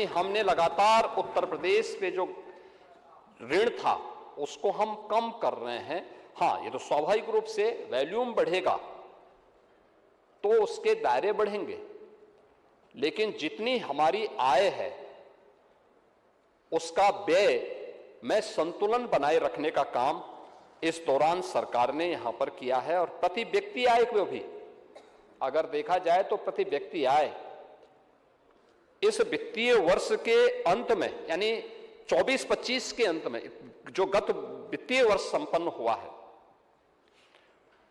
हमने लगातार उत्तर प्रदेश पे जो ऋण था उसको हम कम कर रहे हैं। हाँ, ये तो स्वाभाविक रूप से वॉल्यूम बढ़ेगा तो उसके दायरे बढ़ेंगे, लेकिन जितनी हमारी आय है उसका व्यय में संतुलन बनाए रखने का काम इस दौरान सरकार ने यहां पर किया है। और प्रति व्यक्ति आय को भी अगर देखा जाए तो प्रति व्यक्ति आय इस वित्तीय वर्ष के अंत में यानी 24-25 के अंत में जो गत वित्तीय वर्ष संपन्न हुआ है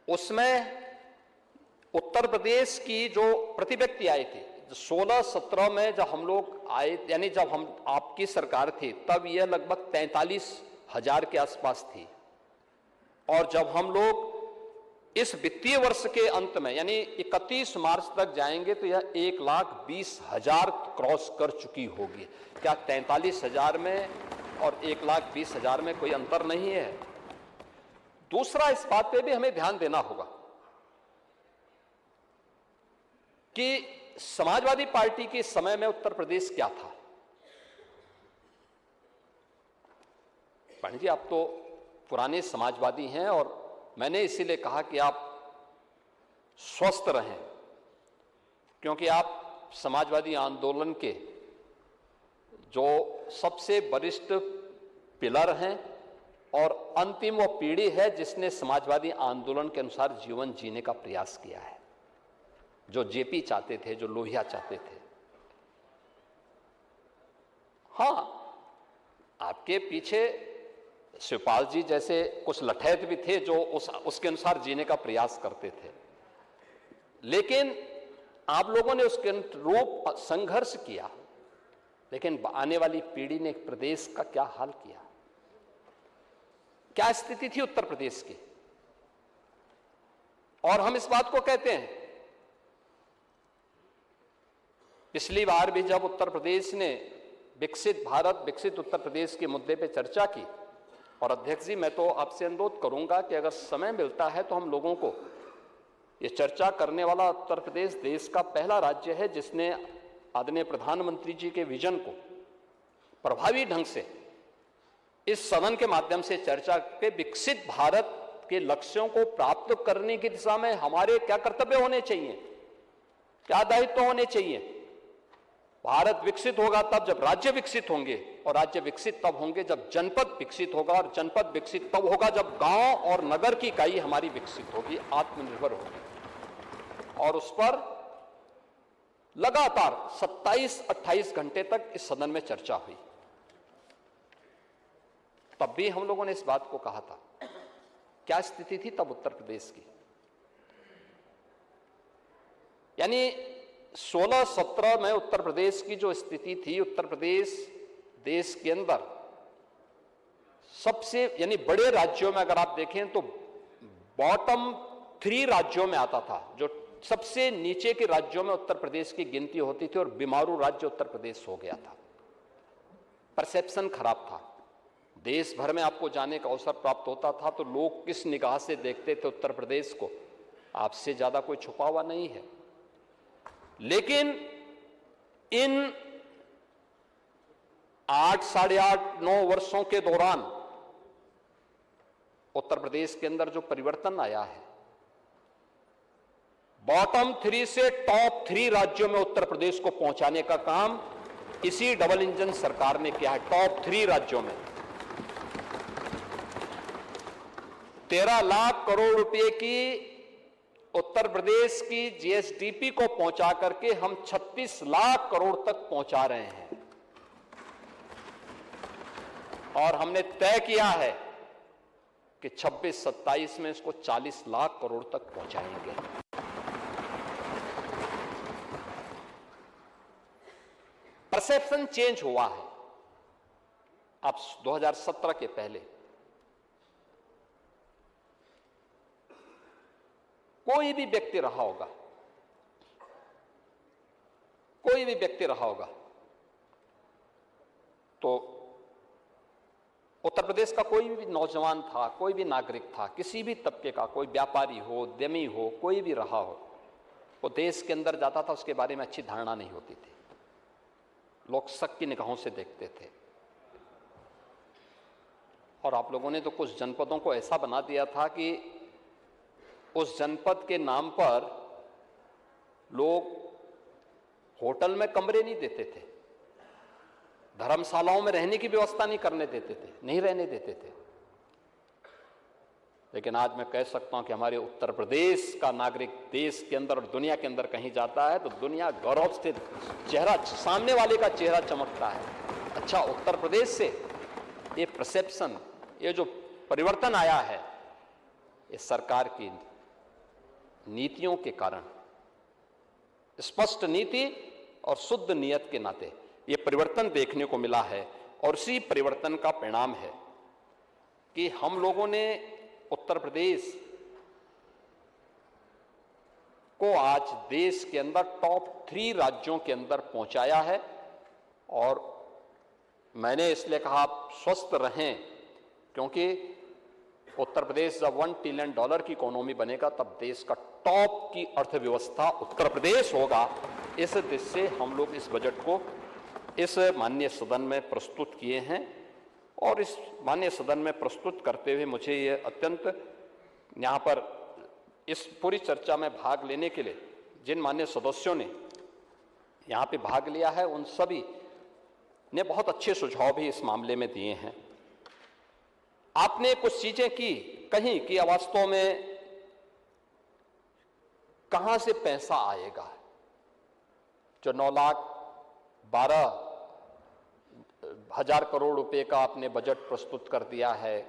उसमें उत्तर प्रदेश की जो प्रति व्यक्ति आय थी 16-17 में जब हम लोग आए यानी जब हम आपकी सरकार थी तब यह लगभग 43,000 के आसपास थी, और जब हम लोग इस वित्तीय वर्ष के अंत में यानी 31 मार्च तक जाएंगे तो यह 1,20,000 क्रॉस कर चुकी होगी। क्या 43,000 में और 1,20,000 में कोई अंतर नहीं है? दूसरा, इस बात पे भी हमें ध्यान देना होगा कि समाजवादी पार्टी के समय में उत्तर प्रदेश क्या था। पंडित जी, आप तो पुराने समाजवादी हैं और मैंने इसीलिए कहा कि आप स्वस्थ रहें, क्योंकि आप समाजवादी आंदोलन के जो सबसे वरिष्ठ पिलर हैं और अंतिम वो पीढ़ी है जिसने समाजवादी आंदोलन के अनुसार जीवन जीने का प्रयास किया है, जो जेपी चाहते थे, जो लोहिया चाहते थे। हां, आपके पीछे शिवपाल जी जैसे कुछ लठैत भी थे जो उसके अनुसार जीने का प्रयास करते थे, लेकिन आप लोगों ने उसके अनुरूप संघर्ष किया। लेकिन आने वाली पीढ़ी ने प्रदेश का क्या हाल किया? क्या स्थिति थी उत्तर प्रदेश की? और हम इस बात को कहते हैं, पिछली बार भी जब उत्तर प्रदेश ने विकसित भारत, विकसित उत्तर प्रदेश के मुद्दे पर चर्चा की, और अध्यक्ष जी, मैं तो आपसे अनुरोध करूंगा कि अगर समय मिलता है तो हम लोगों को ये चर्चा करने वाला उत्तर प्रदेश देश का पहला राज्य है जिसने आदरणीय प्रधानमंत्री जी के विजन को प्रभावी ढंग से इस सदन के माध्यम से चर्चा के विकसित भारत के लक्ष्यों को प्राप्त करने की दिशा में हमारे क्या कर्तव्य होने चाहिए, क्या दायित्व होने चाहिए। भारत विकसित होगा तब जब राज्य विकसित होंगे, और राज्य विकसित तब होंगे जब जनपद विकसित होगा, और जनपद विकसित तब होगा जब गांव और नगर की इकाई हमारी विकसित होगी, आत्मनिर्भर होगी। और उस पर लगातार 27-28 घंटे तक इस सदन में चर्चा हुई। तब भी हम लोगों ने इस बात को कहा था। क्या स्थिति थी तब उत्तर प्रदेश की? यानी 16-17 में उत्तर प्रदेश की जो स्थिति थी, उत्तर प्रदेश देश के अंदर सबसे यानी बड़े राज्यों में अगर आप देखें तो बॉटम 3 राज्यों में आता था। जो सबसे नीचे के राज्यों में उत्तर प्रदेश की गिनती होती थी, और बीमारू राज्य उत्तर प्रदेश हो गया था। परसेप्शन खराब था। देश भर में आपको जाने का अवसर प्राप्त होता था तो लोग किस निगाह से देखते थे उत्तर प्रदेश को, आपसे ज्यादा कोई छुपा हुआ नहीं है। लेकिन इन 8, साढ़े 8, 9 वर्षों के दौरान उत्तर प्रदेश के अंदर जो परिवर्तन आया है, बॉटम 3 से टॉप 3 राज्यों में उत्तर प्रदेश को पहुंचाने का काम इसी डबल इंजन सरकार ने किया है। टॉप 3 राज्यों में 13 लाख करोड़ रुपए की उत्तर प्रदेश की जीएसडीपी को पहुंचा करके हम 36 लाख करोड़ तक पहुंचा रहे हैं, और हमने तय किया है कि 26-27 में इसको 40 लाख करोड़ तक पहुंचाएंगे। परसेप्शन चेंज हुआ है। अब 2017 के पहले कोई भी व्यक्ति रहा होगा, कोई भी व्यक्ति रहा होगा तो उत्तर प्रदेश का कोई भी नौजवान था, कोई भी नागरिक था, किसी भी तबके का, कोई व्यापारी हो, उद्यमी हो, कोई भी रहा हो, वो देश के अंदर जाता था, उसके बारे में अच्छी धारणा नहीं होती थी। लोग शक की निगाहों से देखते थे। और आप लोगों ने तो कुछ जनपदों को ऐसा बना दिया था कि उस जनपद के नाम पर लोग होटल में कमरे नहीं देते थे, धर्मशालाओं में रहने की व्यवस्था नहीं करने देते थे, नहीं रहने देते थे। लेकिन आज मैं कह सकता हूं कि हमारे उत्तर प्रदेश का नागरिक देश के अंदर और दुनिया के अंदर कहीं जाता है तो दुनिया गौरव से चेहरा, सामने वाले का चेहरा चमकता है। अच्छा, उत्तर प्रदेश से ये परसेप्शन, ये जो परिवर्तन आया है, ये सरकार की नीतियों के कारण, स्पष्ट नीति और शुद्ध नियत के नाते ये परिवर्तन देखने को मिला है। और इसी परिवर्तन का परिणाम है कि हम लोगों ने उत्तर प्रदेश को आज देश के अंदर टॉप 3 राज्यों के अंदर पहुंचाया है। और मैंने इसलिए कहा आप स्वस्थ रहें, क्योंकि उत्तर प्रदेश जब $1 ट्रिलियन की इकोनॉमी बनेगा तब देश का टॉप की अर्थव्यवस्था उत्तर प्रदेश होगा। इस दृष्टि से हम लोग इस बजट को इस माननीय सदन में प्रस्तुत किए हैं। और इस माननीय सदन में प्रस्तुत करते हुए मुझे ये अत्यंत, यहाँ पर इस पूरी चर्चा में भाग लेने के लिए जिन माननीय सदस्यों ने यहाँ पे भाग लिया है, उन सभी ने बहुत अच्छे सुझाव भी इस मामले में दिए हैं। आपने कुछ चीजें कहीं कि वास्तव में कहां से पैसा आएगा। जो 9,12,000 करोड़ रुपए का आपने बजट प्रस्तुत कर दिया है,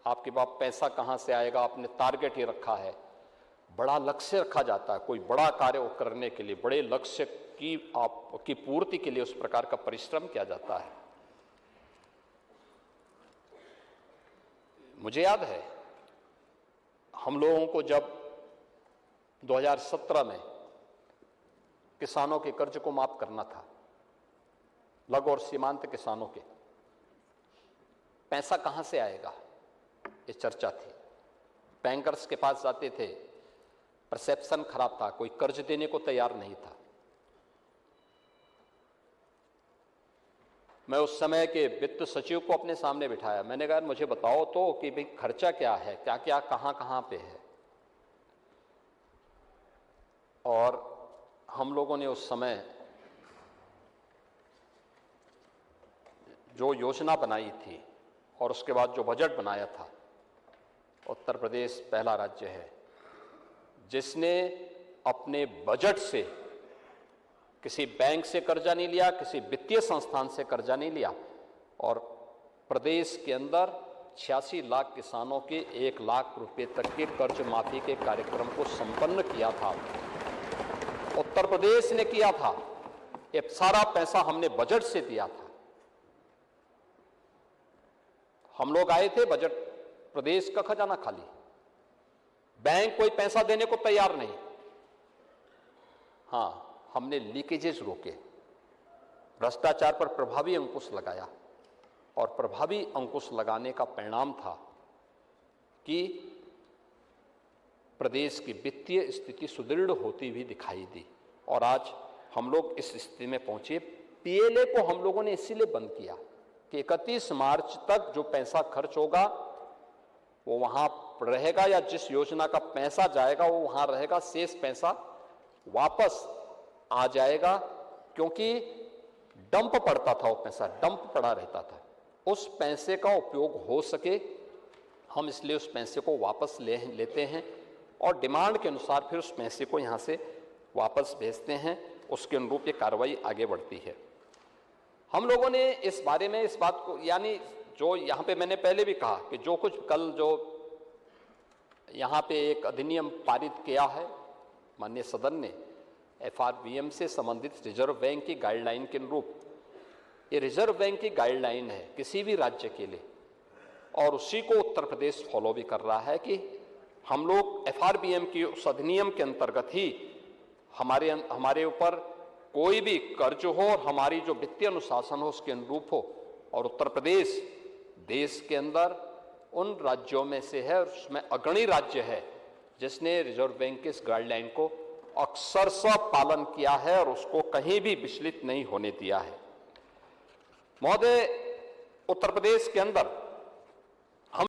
आपके पास पैसा कहां से आएगा, आपने टारगेट ही रखा है। बड़ा लक्ष्य रखा जाता है, कोई बड़ा कार्य करने के लिए बड़े लक्ष्य की पूर्ति के लिए उस प्रकार का परिश्रम किया जाता है। मुझे याद है हम लोगों को जब 2017 में किसानों के कर्ज को माफ करना था, लघु और सीमांत किसानों के, पैसा कहां से आएगा, ये चर्चा थी। बैंकर्स के पास जाते थे, परसेप्शन खराब था, कोई कर्ज देने को तैयार नहीं था। मैं उस समय के वित्त सचिव को अपने सामने बिठाया, मैंने कहा मुझे बताओ तो कि भाई खर्चा क्या है, क्या क्या कहां पे है। और हम लोगों ने उस समय जो योजना बनाई थी और उसके बाद जो बजट बनाया था, उत्तर प्रदेश पहला राज्य है जिसने अपने बजट से किसी बैंक से कर्जा नहीं लिया, किसी वित्तीय संस्थान से कर्जा नहीं लिया, और प्रदेश के अंदर 86 लाख किसानों के 1 लाख रुपए तक के कर्ज माफी के कार्यक्रम को संपन्न किया था। उत्तर प्रदेश ने किया था। ये सारा पैसा हमने बजट से दिया था। हम लोग आए थे, बजट प्रदेश का खजाना खाली, बैंक कोई पैसा देने को तैयार नहीं। हां, हमने लीकेजेस रोके, भ्रष्टाचार पर प्रभावी अंकुश लगाया, और प्रभावी अंकुश लगाने का परिणाम था कि प्रदेश की वित्तीय स्थिति सुदृढ़ होती हुई दिखाई दी। और आज हम लोग इस स्थिति में पहुंचे। पीएलए को हम लोगों ने इसीलिए बंद किया कि 31 मार्च तक जो पैसा खर्च होगा वो वहां रहेगा, या जिस योजना का पैसा जाएगा वो वहां रहेगा, शेष पैसा वापस आ जाएगा। क्योंकि डंप पड़ता था, वो पैसा डंप पड़ा रहता था। उस पैसे का उपयोग हो सके, हम इसलिए उस पैसे को वापस लेते हैं और डिमांड के अनुसार फिर उस पैसे को यहाँ से वापस भेजते हैं। उसके अनुरूप ये कार्रवाई आगे बढ़ती है। हम लोगों ने इस बारे में, इस बात को, यानी जो यहाँ पे मैंने पहले भी कहा कि जो कुछ कल जो यहाँ पे एक अधिनियम पारित किया है माननीय सदन ने, FRBM से संबंधित रिजर्व बैंक की गाइडलाइन के अनुरूप, ये रिजर्व बैंक की गाइडलाइन है किसी भी राज्य के लिए, और उसी को उत्तर प्रदेश फॉलो भी कर रहा है कि हम लोग FRBM की उस अधिनियम के अंतर्गत ही हमारे ऊपर कोई भी कर्ज हो और हमारी जो वित्तीय अनुशासन हो उसके अनुरूप हो। और उत्तर प्रदेश देश के अंदर उन राज्यों में से है, और उसमें अग्रणी राज्य है जिसने रिजर्व बैंक की इस गाइडलाइन को अक्षरशः पालन किया है और उसको कहीं भी विचलित नहीं होने दिया है। महोदय, उत्तर प्रदेश के अंदर